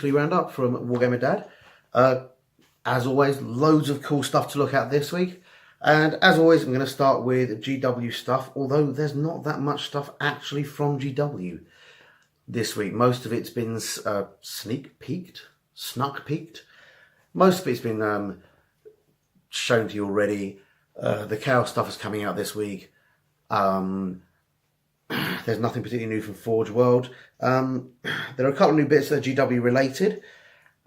weekly roundup from Wargamer Dad. As always, loads of cool stuff to look at this week. And as always, I'm going to start with GW stuff, although there's not that much stuff actually from GW this week. Most of it's been snuck peeked. Most of it's been shown to you already. The Chaos stuff is coming out this week. There's nothing particularly new from Forge World. There are a couple of new bits that are GW related.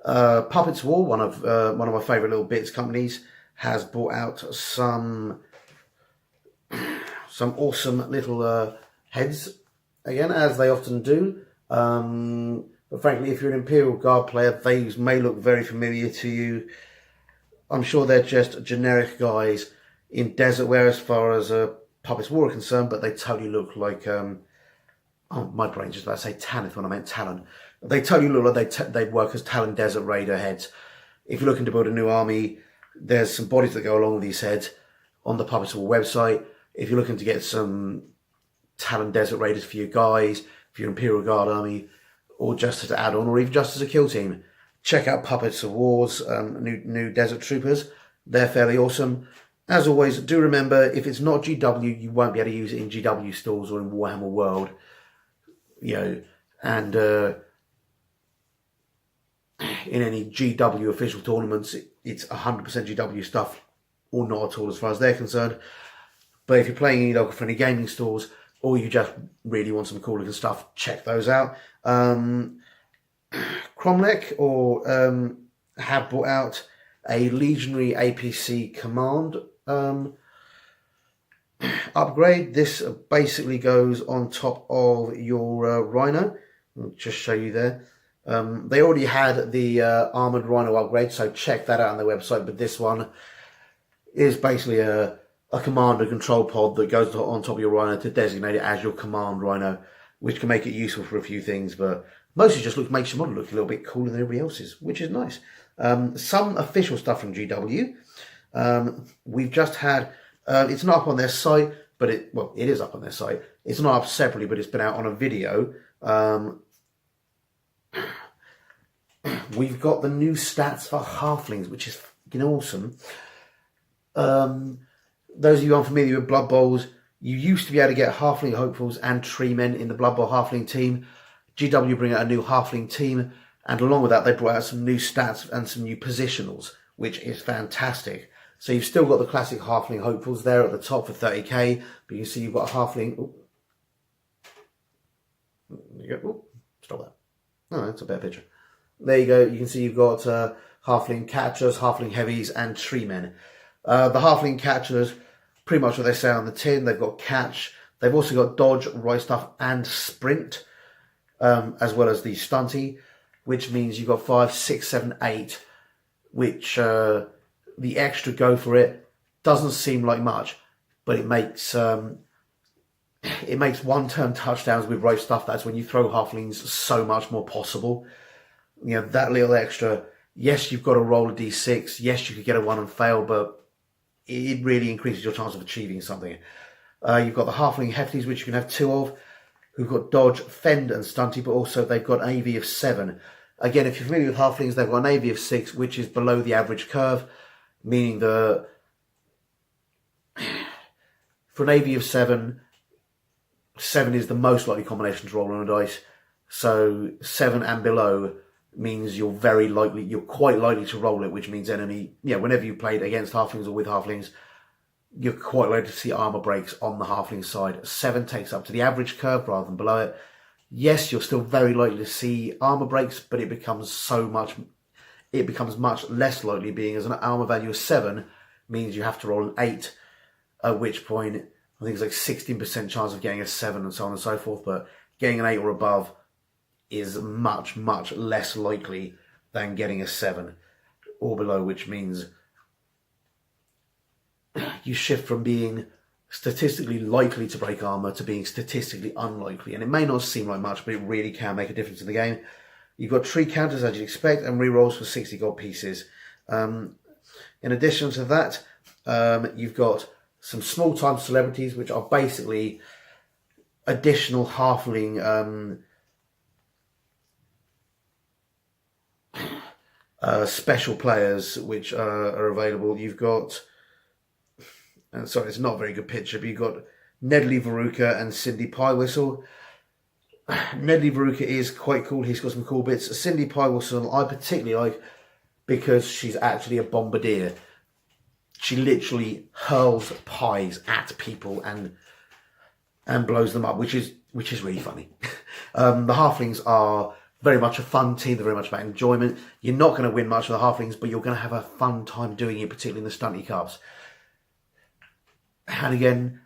Puppets War, one of my favourite little bits companies, has brought out some awesome little heads again, as they often do. But frankly, if you're an Imperial Guard player, these may look very familiar to you. I'm sure they're just generic guys in desert wear as far as Puppets War are concerned, but they totally look like my brain's just about to say Tanith when I meant Talon. They totally look like they work as Talon Desert Raider heads. If you're looking to build a new army, there's some bodies that go along with these heads on the Puppets War website. If you're looking to get some Talon Desert Raiders for your guys, for your Imperial Guard army, or just as an add-on, or even just as a kill team, check out Puppets of War's new Desert Troopers. They're fairly awesome. As always, do remember, if it's not GW, you won't be able to use it in GW stores or in Warhammer World. You know, and in any GW official tournaments, it's 100% GW stuff, or not at all as far as they're concerned. But if you're playing in local friendly gaming stores, or you just really want some cool looking stuff, check those out. Cromlech have brought out a Legionary APC command upgrade. This basically goes on top of your Rhino. I'll just show you there. They already had the Armoured Rhino upgrade, so check that out on their website. But this one is basically a command and control pod that goes on top of your Rhino to designate it as your command Rhino, which can make it useful for a few things, but mostly just makes your model look a little bit cooler than everybody else's, which is nice. Some official stuff from GW. We've just had, it's not up on their site, but it is up on their site. It's not up separately, but it's been out on a video. We've got the new stats for Halflings, which is fucking awesome. Those of you unfamiliar with Blood Bowls, you used to be able to get Halfling Hopefuls and Tree Men in the Blood Bowl Halfling team. GW bring out a new Halfling team, and along with that, they brought out some new stats and some new positionals, which is fantastic. So you've still got the classic Halfling Hopefuls there at the top for 30k, but you can see you've got a Halfling. Ooh. There you go. Ooh, stop that. Oh, that's a better picture. There you go. You can see you've got Halfling Catchers, Halfling Heavies, and Tree Men. The Halfling Catchers, pretty much what they say on the tin. They've got Catch. They've also got Dodge, Right Stuff, and Sprint, as well as the Stunty, which means you've got 5, 6, 7, 8, which the extra go for it doesn't seem like much, but it makes one-turn touchdowns with Right Stuff. That's when you throw Halflings so much more possible. You know, that little extra, yes, you've got to roll a d6, yes, you could get a 1 and fail, but it really increases your chance of achieving something. You've got the Halfling Hefties, which you can have 2 of, who've got Dodge, Fend, and Stunty, but also they've got an AV of 7. Again, if you're familiar with Halflings, they've got an AV of 6, which is below the average curve, meaning that for an AV of 7, 7 is the most likely combination to roll on a dice. So 7 and below means you're quite likely to roll it, which means whenever you played against Halflings or with Halflings, you're quite likely to see armor breaks on the Halfling side. 7 takes up to the average curve rather than below it. Yes, you're still very likely to see armor breaks, but it becomes much less likely, being as an armor value of 7 means you have to roll an 8, at which point I think it's like 16% chance of getting a 7 and so on and so forth, but getting an 8 or above is much, much less likely than getting a 7 or below, which means you shift from being statistically likely to break armor to being statistically unlikely. And it may not seem like much, but it really can make a difference in the game. You've got tree counters as you'd expect, and rerolls for 60 gold pieces. In addition to that, you've got some small time celebrities, which are basically additional halfling special players which are available. You've got, sorry, it's not a very good picture, but you've got Nedley Veruca and Cindy Piewhistle. Nedley Veruca is quite cool. He's got some cool bits. Cindy Piewhistle I particularly like because she's actually a bombardier. She literally hurls pies at people and blows them up, which is really funny. The halflings are very much a fun team. They're very much about enjoyment. You're not going to win much with the halflings, but you're going to have a fun time doing it, particularly in the stunty cups. And again,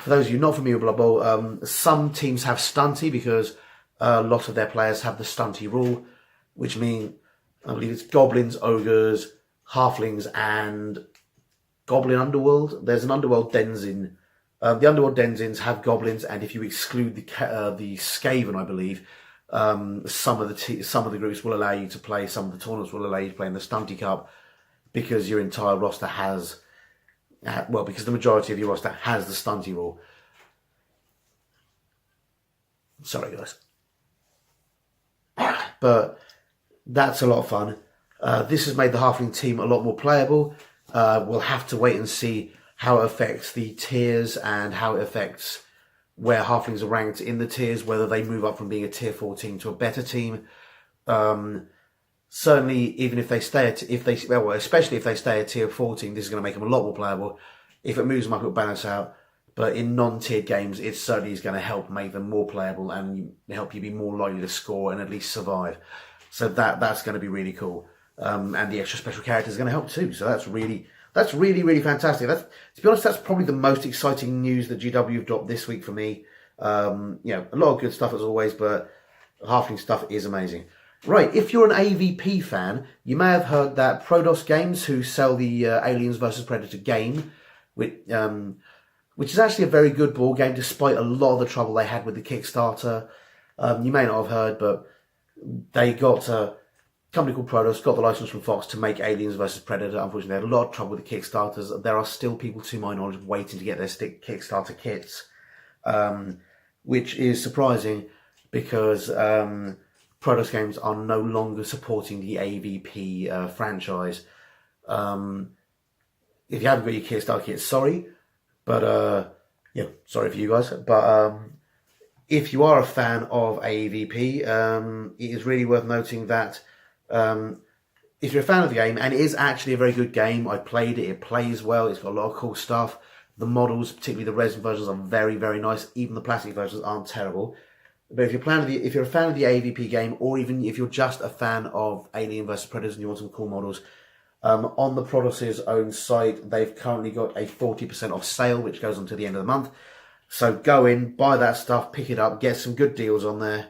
for those of you not familiar with Blood Bowl, some teams have stunty because a lot of their players have the stunty rule, which means, I believe it's goblins, ogres, halflings, and goblin underworld. There's an underworld denizen. The underworld denizens have goblins, and if you exclude the Skaven, I believe, some of the groups will allow you to play. Some of the tournaments will allow you to play in the stunty cup because your entire roster has. Well, because the majority of your roster has the stunty rule. Sorry, guys. But that's a lot of fun. This has made the halfling team a lot more playable. We'll have to wait and see how it affects the tiers and how it affects where halflings are ranked in the tiers, whether they move up from being a tier 14 to a better team. Certainly, even if they stay at, especially if they stay at tier 14, this is going to make them a lot more playable. If it moves them up, it'll balance out. But in non-tiered games, it certainly is going to help make them more playable and help you be more likely to score and at least survive. So that's going to be really cool. And the extra special character is going to help too. So that's really, really fantastic. To be honest, that's probably the most exciting news that GW have dropped this week for me. A lot of good stuff as always, but halfling stuff is amazing. Right, if you're an AVP fan, you may have heard that Prodos Games, who sell the Aliens vs Predator game, which is actually a very good board game, despite a lot of the trouble they had with the Kickstarter. You may not have heard, but they got a company called Prodos, got the license from Fox to make Aliens vs Predator. Unfortunately, they had a lot of trouble with the Kickstarters. There are still people, to my knowledge, waiting to get their Kickstarter kits, which is surprising because Prodos Games are no longer supporting the AVP franchise. If you haven't got your Kickstarter kit, sorry. But, sorry for you guys. But if you are a fan of AVP, it is really worth noting that if you're a fan of the game, and it is actually a very good game, I played it, it plays well, it's got a lot of cool stuff. The models, particularly the resin versions, are very, very nice. Even the plastic versions aren't terrible. But if you're a fan of the AVP game, or even if you're just a fan of Alien vs Predators and you want some cool models, on the Prodos' own site, they've currently got a 40% off sale, which goes on to the end of the month. So go in, buy that stuff, pick it up, get some good deals on there,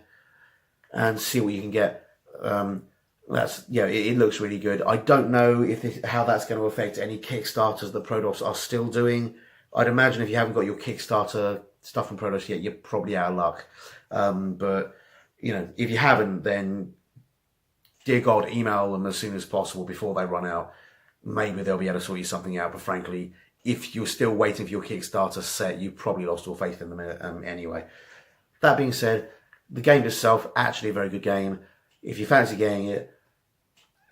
and see what you can get. It looks really good. I don't know how that's going to affect any Kickstarters that Prodos are still doing. I'd imagine if you haven't got your Kickstarter stuff from Prodos yet, you're probably out of luck. But if you haven't, then dear God, email them as soon as possible before they run out. Maybe they'll be able to sort you something out. But frankly, if you're still waiting for your Kickstarter set, you've probably lost all faith in them anyway. That being said, the game itself, actually a very good game. If you fancy getting it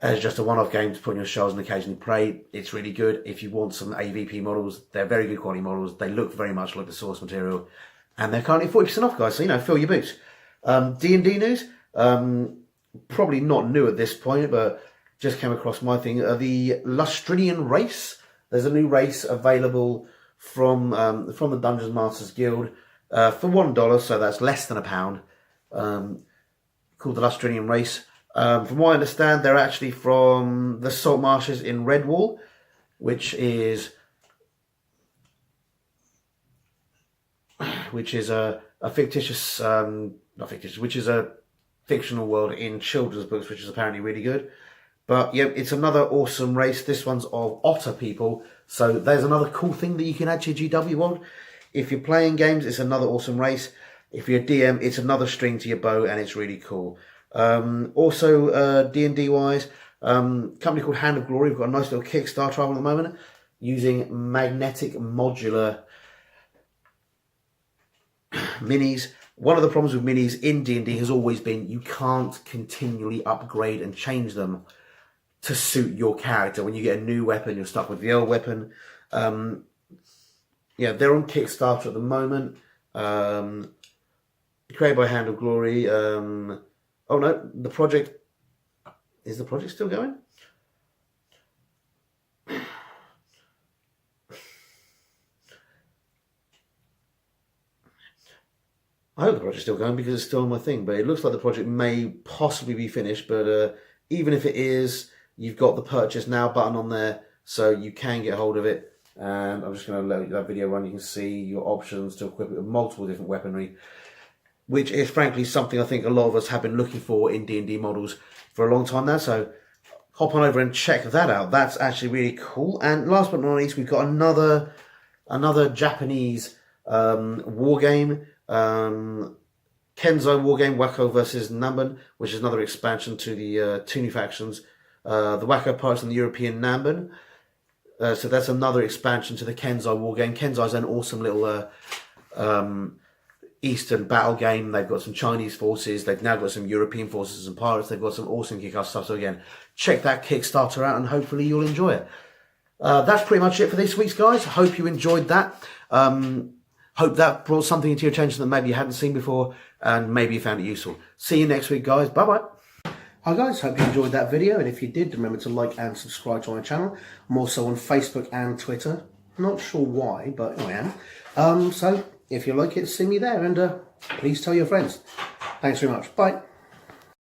as just a one-off game to put on your shelves and occasionally play, it's really good. If you want some AVP models, they're very good quality models. They look very much like the source material. And they're currently 40% off, guys. So, fill your boots. D&D news. Probably not new at this point, but just came across my thing. The Lustrinian race. There's a new race available from the Dungeons Masters Guild for $1, so that's less than £1. Called the Lustrinian race. From what I understand, they're actually from the Salt Marshes in Redwall, which is a fictitious, which is a fictional world in children's books, which is apparently really good. But yeah, it's another awesome race. This one's of otter people, so there's another cool thing that you can add to your GW on. If you're playing games, it's another awesome race. If you're a DM, it's another string to your bow, and it's really cool. Also, D&D wise, company called Hand of Glory. We've got a nice little Kickstarter on at the moment using magnetic modular minis. One of the problems with minis in D&D has always been you can't continually upgrade and change them to suit your character. When you get a new weapon, you're stuck with the old weapon. Yeah, they're on Kickstarter at the moment. Created by Hand of Glory. Oh no, the project... Is the project still going? I hope the project's still going because it's still on my thing, but it looks like the project may possibly be finished, but even if it is, you've got the purchase now button on there, so you can get hold of it. And I'm just going to let that video run. You can see your options to equip it with multiple different weaponry, which is frankly something I think a lot of us have been looking for in D&D models for a long time now, so hop on over and check that out. That's actually really cool. And last but not least, we've got another Japanese war game. Kenzo Wargame, Wacko versus Namban, which is another expansion to the two new factions, the Wacko Pirates and the European Namban. So that's another expansion to the Kenzo Wargame. Kenzo is an awesome little Eastern battle game. They've got some Chinese forces. They've now got some European forces and pirates. They've got some awesome kick-ass stuff. So again, check that Kickstarter out and hopefully you'll enjoy it. That's pretty much it for this week's, guys. Hope you enjoyed that. Hope that brought something into your attention that maybe you hadn't seen before and maybe you found it useful. See you next week, guys. Bye-bye. Hi guys, hope you enjoyed that video, and if you did, remember to like and subscribe to my channel. I'm also on Facebook and Twitter. Not sure why, but I am. So if you like it, see me there, and please tell your friends. Thanks very much. Bye.